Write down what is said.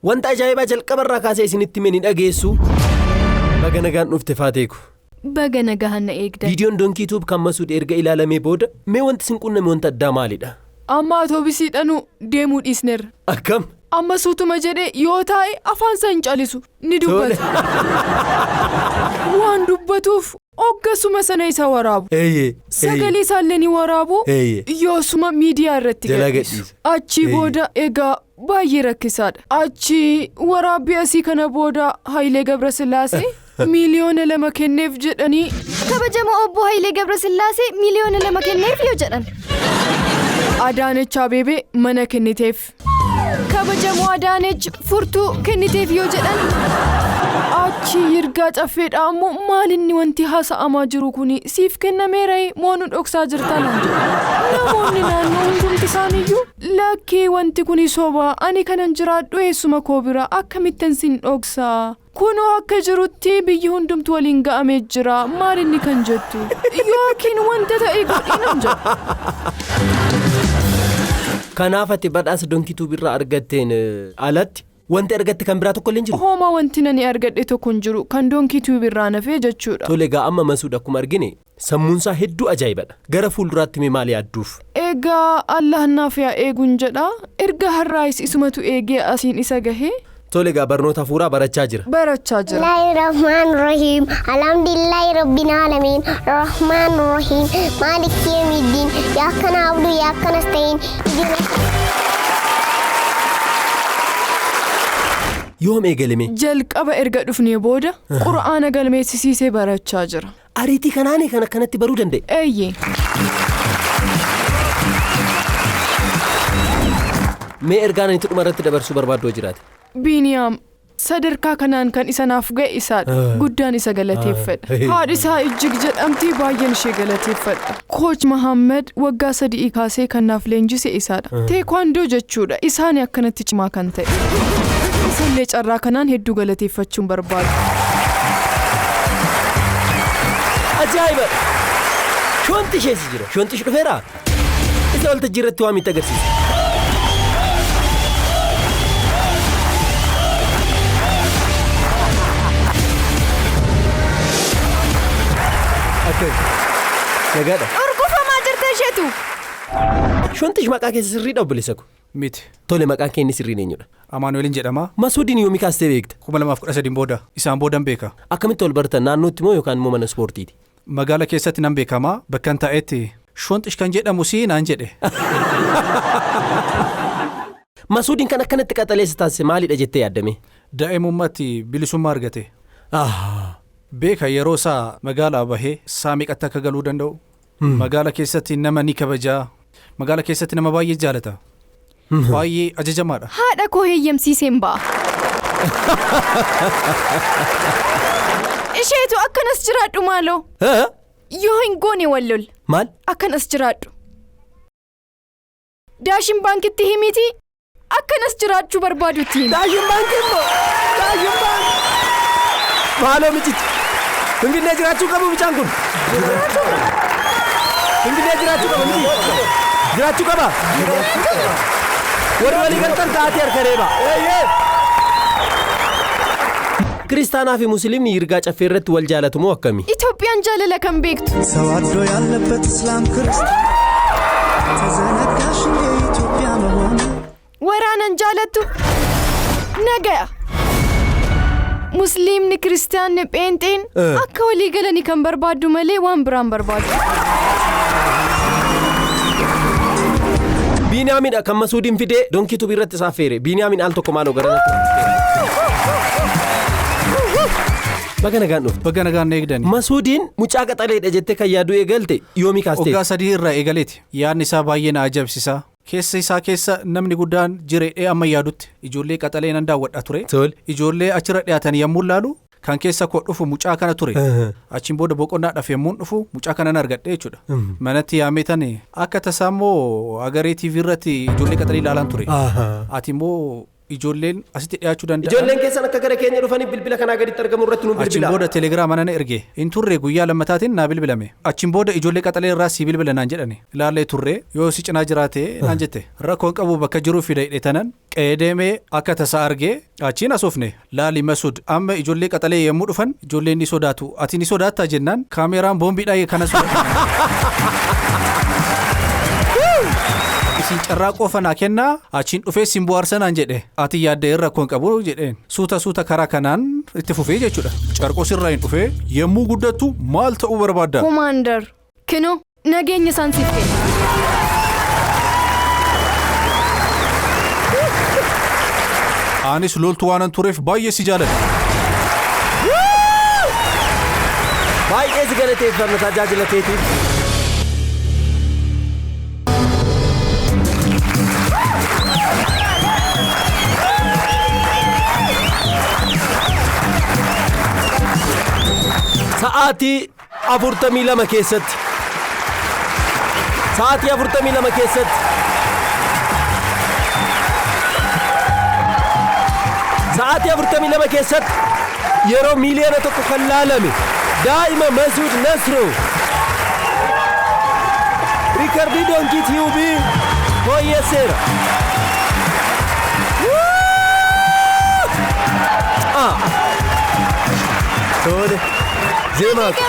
Wanta ajaa'ibaa jalqabarraa kaasee isinitti meni dhageessu. Baga nagaan dhufte Faateeku. Baga nagaan na eegda. Viidiyoon Donkii Tuub kan Masuud erga ilaalamee booda mee wanti sin qunname wanta addaa maalidha? Amma atoobisiidhanu deemuu dhiisneerra. Akkam? Amma suutuma jedhee yoo taa'e afaan isaa hin calisu ni dubbata. Waan dubbatuuf oggasuma sana isa waraabu. Sagalee isaallee ni waraabu. Yoosuma miidiyaa irratti gadhiisu. Achi booda egaa baay'ee rakkisaadha. Achi waraabbii asii kana booda Hayilee Gabrasillaasee miliyoona 2 kenneef jedhanii. Kabajamoo obbo Hayilee Gabrasillaasee miliyoona 2 kenneef yoo jedhan. Adaanech Abeebee mana kenniteef. Kabajamoo Adaanech furtuu kenniteef yoo jedhan. Achi Yirgaa Caffeedha ammoo maalinni wanti haasa'amaa jiru kuni siif kennameera moo nu dhoksaa jirta naan jedhu. Namoonni naannoo hundumti isaaniiyyuu lakkee wanti kuni sobaa ani kanan jiraadhu eessuma koo bira akkamittan sin dhoksaa. Kunoo akka jirutti biyyi hundumtu waliin ga'amee jira maalinni kan jettu yookiin wanta ta'e godhinaan jedhu. Kanaaf ati badhaasa Donkii Tuub irraa argatteen alatti wanti argatte kan biraa tokko illee hin jiru? Hooma wanti nani argadhe tokko hin jiru kan Donkii Tuub irraa nafee jechuudha. Tole egaa amma Masuud akkuma argine sammuunsaa hedduu ajaa'ibadha. Gara fuulduraatti mee maal yaadduuf? Egaa Allah naaf yaa eeguun jedha. Erga har'aayis isumatu eegee asiin isa gahee. Tole egaa barnoota hafuuraa barachaa jira. Bismillahirrahmanirrahim. Alhamdulillahi rabbil alamin. Rahmanirrahim. Maliki yawmiddin. Iyyaka na'budu wa iyyaka nasta'in. Yoom eegalame? Jalqaba erga dhufnee booda Qur'aana galmeessisiisee barachaa jira. Ariitii kanaanii kan akkanatti baruu danda'e? Eeyyee. Mee ergaan ani dhuma irratti dabarsuu barbaaddu jiraate? Biiniyaam sadarkaa kanaan kan isa naaf ga'e isaadha. Guddaan isa galateeffadha. Haadhi isaa Ijjig jedhamti baay'een ishee galateeffadha. Kooch Mahammed waggaa 3 kaasee kan naaf leenjise isaadha. Teekwaandoo jechuudha. Isaan akkanatti cimaa kan ta'e. Isallee carraa kanaan hedduu galateeffachuun barbaadu. Ajaa'iba! Shoonti ishees jira. Shoonti ishee dhufeera? Isa waltajjii irratti waa miidha agarsiisa. Nagaadha. Urgufamaa jirta isheetu. Shoonti ishee maqaa keessa sirrii obboleessa ko. Miti. Tole maqaan kee inni sirriin eenyudha? Amaanu'eelin jedhama. Masuudiin yoomii kaastee beekta? 2013 booda. Isaan boodan beeka. Akkamitti ol bartan naannootti moo yookaan immoo mana ispoortiiti? Magaala keessatti nan beekama. Bakka hin taa'etti Shoonti kan jedhamu si naan jedhe. Masuudiin kan akkanatti qaxaleessa taasise maalidha jettee yaaddame? Daa'imummaatti bilisummaa argate. Beeka yeroo isaa magaalaa bahee saamiqatti akka galuu danda'u. Magaala keessatti nama ni kabajaa. Magaala keessatti nama baay'ee jaalata. Baay'ee ajajamaadha. Haadha koo heeyyamsiiseen ba'a. Isheetu akkanas jiraadhu maaloo. Yoo hin goone wallol. Maal? Akkanas jiraadhu. Daashin baankitti himiti akkanas jiraachuu barbaadutti. Daashin baankii immoo. Daashin baankii. Maaloo mititti. Finfinnee jiraachuu qabu bichaan kun. Finfinnee jiraachuu qaba miti. Jiraachuu qaba. Warri walii galtan taatee harka reeba. Kiristaanaa fi Musliimni Yirgaa Caffee irratti wal jaalatu moo akkami? Itoophiyaan jaalala kan beektu. Sawaddo yaallabbat Islaam Kiristaan. Tazanaggash Itoophiyaa mahoon. Waraanan jaalattu. Nagaya. Musliimni Kiristaanni Pheenxeen akka walii galanii kan barbaaddu malee waan biraan barbaadu. Biiniyaamin kan Masuudiin fidee Donkii Tuub irratti isaa feere. Biiniyaamin al tokko maaloo garanatti. Baga nagaan dhufte. Baga nagaan eegdani. Masuudiin mucaa qaxaleedha jettee kan yaaduu eegalte yoomii kaastee? Waggaa 3 irraa eegaleeti. Yaadni isaa baay'ee na ajaa'ibsiisa. Keessa isaa keessa namni guddaan jireedhee amma yaadutti ijoollee qaxalee nan daawwadha ture. Ijoollee achirra dhiyaatan yommuu laalu kan keessa koo dhufu mucaa kana ture. Achiin booda boqonnaadhaaf yommuu dhufu mucaa kana nan argadhe jechuudha. Manatti yaameetan akka tasaa immoo agaree TV irratti ijoollee qaxalee ilaalan ture. Ati immoo ijoolleen asitti dhiyaachuu danda'an. Ijoolleen keessan akka gara keenya dhufanii bilbila kanaa gaditti argamu irratti nu bilbila. Achiin booda telegiraama nan erge hin turre guyyaa lammataatiin naa bilbilame. Achiin booda ijoollee qaxalee irraa si bilbila naan jedhani. Ilaallee turre yoo si cinaa jiraate naan jette. Rakkoon qabu bakka jiru fida hidhetanan qeedeemee akka tasaa argee achiin asoofne laali Masud amma ijoollee qaxalee yommuu dhufan ijoolleen ni sodaatu ati ni sodaattaa jennaan kaameraan boombiidhaa kana isin carraa qofa naa kennaa achiin dhufee simbo arsanaan jedhe ati yaadda irra rakkoon qabu jedheen suuta karaa kanaan itti fufee jechuudha. Carqos irraa hin dhufee yommuu guddattu maal ta'uu barbaadda? Commander Kinoo nageenya isaan siif kenna. Anis loltuu waanan tureef baay'ee si jaaladha. Baay'ee si galateeffamna tajaajila keetiif. Sa'aatii 42 keessatti. Sa'aatii 42 keessatti. Sa'aatii 42 keessatti yeroo miiliyoona tokko kan laalame daa'ima Masud Nasro Riikardii Doonkii Tiyuubii fooyyesseera. Tole. Zeemaatu.